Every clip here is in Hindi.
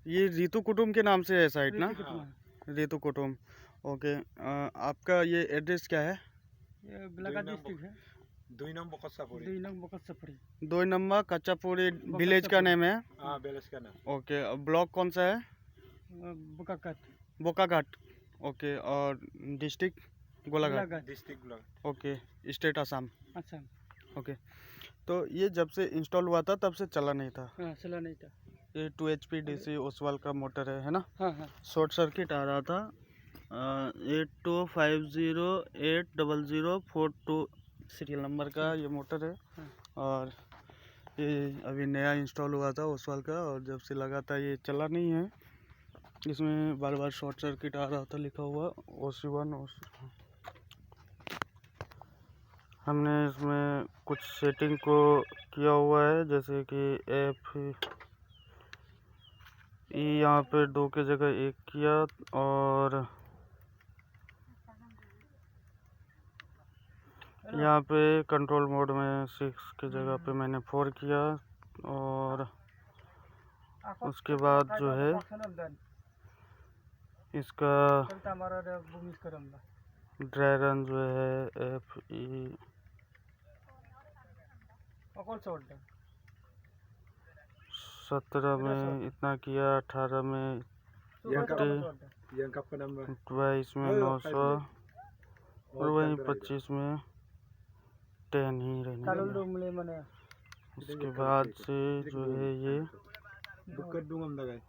ये रितु कुटुम के नाम से है साइट ना? ऋतिक कुमार। रितु कुटुम। ओके। आपका ये एड्रेस क्या है? ये गोलाघाट डिस्ट्रिक्ट है। 2 नंबर बकसापुरी। 2 नंग बकसपुरी। 2 नंबर कच्चापुरी विलेज का नेम है। हाँ, बेलस का नाम। ओके। ब्लॉक कौन सा है? बोकाघाट। बोकाघाट। ओके। और district Golaghat. District block. Okay. State Assam. अच्छा। ओके। तो ये जब से इंस्टॉल हुआ था तब से चला नहीं था। हाँ, चला नहीं था। ये 2 HP DC ओसवाल का मोटर है ना? हाँ हाँ। शॉर्ट सर्किट आ रहा था। 82508042 सीरियल नंबर का ये मोटर है। हाँ। और ये अभी नया इंस्टॉल हुआ था ओसवाल का, और जब से लगा था ये चला नहीं है। इसमें बार बार शॉर्ट सर्किट आ रहा था लिखा हुआ OC1। हमने इसमें कुछ सेटिंग को किया हुआ है, जैसे कि FE यहाँ पे 2 की जगह 1 किया, और यहाँ पे कंट्रोल मोड में 6 की जगह पे मैंने 4 किया। और उसके बाद जो है इसका ड्राई रन जो है FE 17 में इतना किया, 18 में 22 में 900, और वहीं 25 में 10 ही रहने। उसके बाद से जो है ये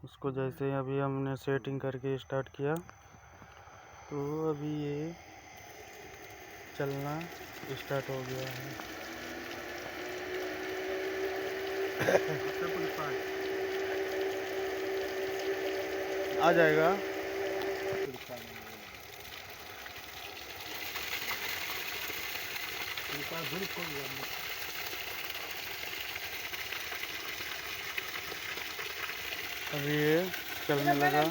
इसको जैसे अभी हमने सेटिंग करके स्टार्ट किया, तो अभी ये चलना स्टार्ट हो गया है। आ जाएगा। अभी ये चलने लगा।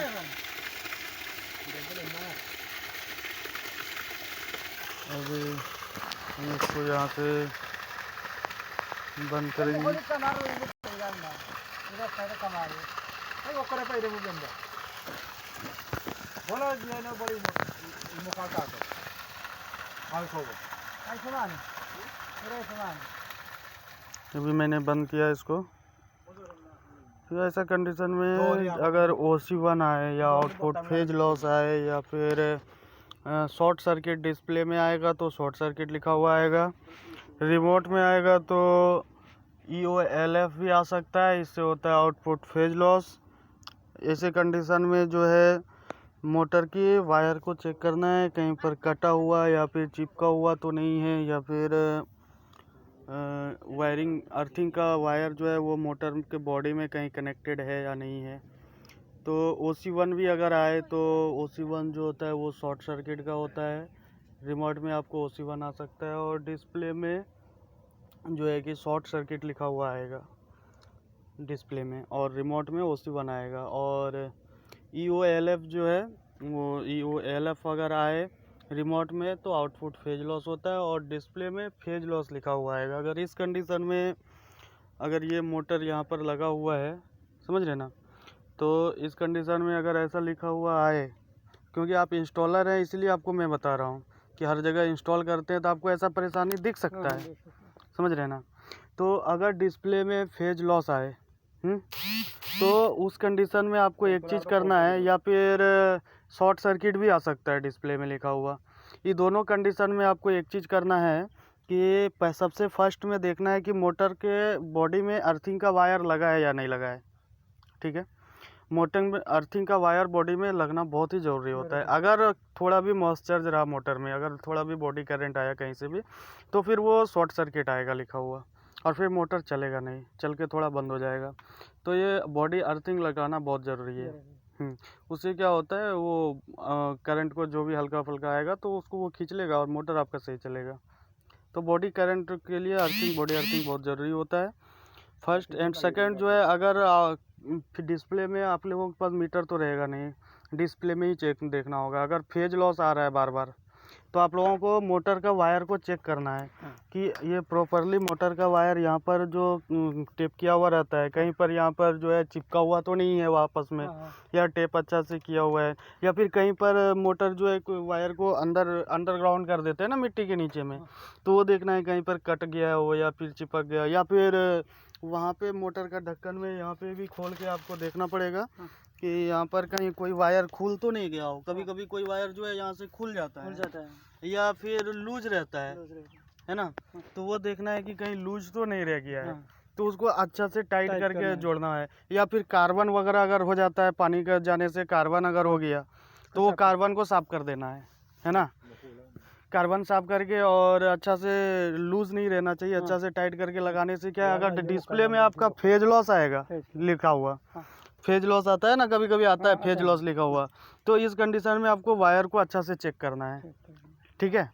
अभी हम इसको यहाँ से बंद करेंगे। अभी मैंने बंद किया इसको। फिर ऐसा कंडीशन में अगर OC1 आए या आउटपुट फेज लॉस आए या फिर शॉर्ट सर्किट डिस्प्ले में आएगा तो शॉर्ट सर्किट लिखा हुआ आएगा। रिमोट में आएगा तो EOLF भी आ सकता है, इससे होता है आउटपुट फेज लॉस। ऐसे कंडीशन में जो है मोटर की वायर को चेक करना है, कहीं पर कटा हुआ या फिर चिपका हुआ तो नहीं है, या फिर वायरिंग अर्थिंग का वायर जो है वो मोटर के बॉडी में कहीं कनेक्टेड है या नहीं है। तो OC1 भी अगर आए तो OC1 जो होता है वो शॉर्ट सर्किट का होता है। रिमोट में आपको OC1 आ सकता है, और डिस्प्ले में जो है कि शॉर्ट सर्किट लिखा हुआ आएगा डिस्प्ले में, और रिमोट में OC1 आएगा। और EOLF जो है वो EOLF अगर आए रिमोट में तो आउटपुट फेज लॉस होता है, और डिस्प्ले में फेज लॉस लिखा हुआ आएगा। अगर इस कंडीशन में अगर ये मोटर यहाँ पर लगा हुआ है, समझ रहे ना, तो इस कंडीशन में अगर ऐसा लिखा हुआ आए, क्योंकि आप इंस्टॉलर हैं इसलिए आपको मैं बता रहा हूँ कि हर जगह इंस्टॉल करते हैं तो आपको ऐसा परेशानी दिख सकता है, समझ रहे ना। तो अगर डिस्प्ले में फेज लॉस आए तो उस कंडीशन में आपको एक चीज़ करना है, या फिर शॉर्ट सर्किट भी आ सकता है डिस्प्ले में लिखा हुआ। ये दोनों कंडीशन में आपको एक चीज़ करना है कि सबसे फर्स्ट में देखना है कि मोटर के बॉडी में अर्थिंग का वायर लगा है या नहीं लगा है। ठीक है, मोटर में अर्थिंग का वायर बॉडी में लगना बहुत ही ज़रूरी होता है। अगर थोड़ा भी मॉइस्चर रहा मोटर में, अगर थोड़ा भी बॉडी करंट आया कहीं से भी, तो फिर वो शॉर्ट सर्किट आएगा लिखा हुआ, और फिर मोटर चलेगा नहीं, चल के थोड़ा बंद हो जाएगा। तो ये बॉडी अर्थिंग लगाना बहुत ज़रूरी है। उससे क्या होता है, वो करंट को जो भी हल्का फुल्का आएगा तो उसको वो खींच लेगा और मोटर आपका सही चलेगा। तो बॉडी करंट के लिए अर्थिंग, बॉडी अर्थिंग बहुत ज़रूरी होता है फर्स्ट। एंड सेकंड जो है, अगर डिस्प्ले में आप लोगों के पास मीटर तो रहेगा नहीं, डिस्प्ले में ही चेक देखना होगा। अगर फेज लॉस आ रहा है बार बार तो आप लोगों को मोटर का वायर को चेक करना है हाँ। कि ये प्रॉपरली मोटर का वायर यहाँ पर जो टेप किया हुआ रहता है, कहीं पर यहाँ पर जो है चिपका हुआ तो नहीं है वापस में, हाँ, हाँ। या टेप अच्छा से किया हुआ है, या फिर कहीं पर मोटर जो है वायर को अंडरग्राउंड कर देते हैं ना मिट्टी के नीचे में, तो वो देखना है कहीं पर कट गया हो या फिर चिपक गया, या फिर वहाँ पे मोटर का ढक्कन में यहाँ पे भी खोल के आपको देखना पड़ेगा हाँ। कि यहाँ पर कहीं कोई वायर खुल तो नहीं गया हो। कभी कभी कोई वायर जो है यहाँ से खुल जाता खुल है जाता है, या फिर लूज रहता लूज रहता है ना, तो वो देखना है कि कहीं लूज तो नहीं रह गया है। है, हाँ, तो उसको अच्छा से टाइट टाइट करके करना है। जोड़ना है। या फिर कार्बन वगैरह अगर हो जाता है, पानी का जाने से कार्बन अगर हो गया तो वो साफ कार्बन को साफ कर देना है ना, कार्बन साफ करके, और अच्छा से लूज नहीं रहना चाहिए, अच्छा से टाइट करके लगाने से क्या है, अगर डिस्प्ले में आपका फेज लॉस आएगा लिखा हुआ, हाँ। फेज लॉस आता है ना, कभी कभी आता है हाँ, फेज आता है। लॉस लिखा हुआ, तो इस कंडीशन में आपको वायर को अच्छा से चेक करना है, ठीक है।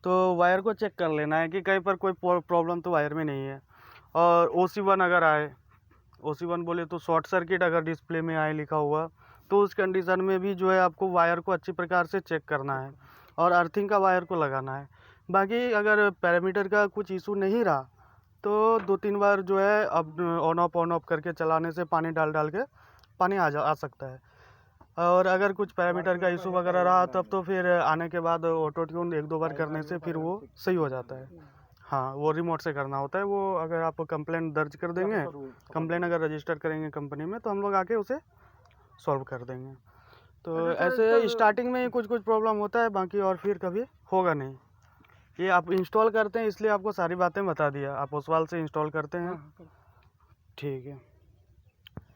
तो वायर को चेक कर लेना है कि कहीं पर कोई प्रॉब्लम तो वायर में नहीं है। और OC1 अगर आए, OC1 बोले तो शॉर्ट सर्किट अगर डिस्प्ले में आए लिखा हुआ, तो उस कंडीशन में भी जो है आपको वायर को अच्छी प्रकार से चेक करना है और अर्थिंग का वायर को लगाना है। बाकी अगर पैरामीटर का कुछ इशू नहीं रहा तो 2-3 बार जो है अब ऑन ऑफ करके चलाने से पानी डाल के पानी आ सकता है। और अगर कुछ पैरामीटर का इशू वगैरह रहा तब तो फिर आने के बाद ऑटो ट्यून 1-2 बार करने से फिर वो सही हो जाता है। हाँ, वो रिमोट से करना होता है वो। अगर आप कंप्लेंट दर्ज कर देंगे, कंप्लेंट अगर रजिस्टर करेंगे कंपनी में, तो हम लोग आके उसे सॉल्व कर देंगे। तो ऐसे स्टार्टिंग में ही कुछ प्रॉब्लम होता है, बाकी और फिर कभी होगा नहीं। ये आप इंस्टॉल करते हैं इसलिए आपको सारी बातें बता दिया, आप ओसवाल से इंस्टॉल करते हैं, हाँ, हाँ। ठीक है।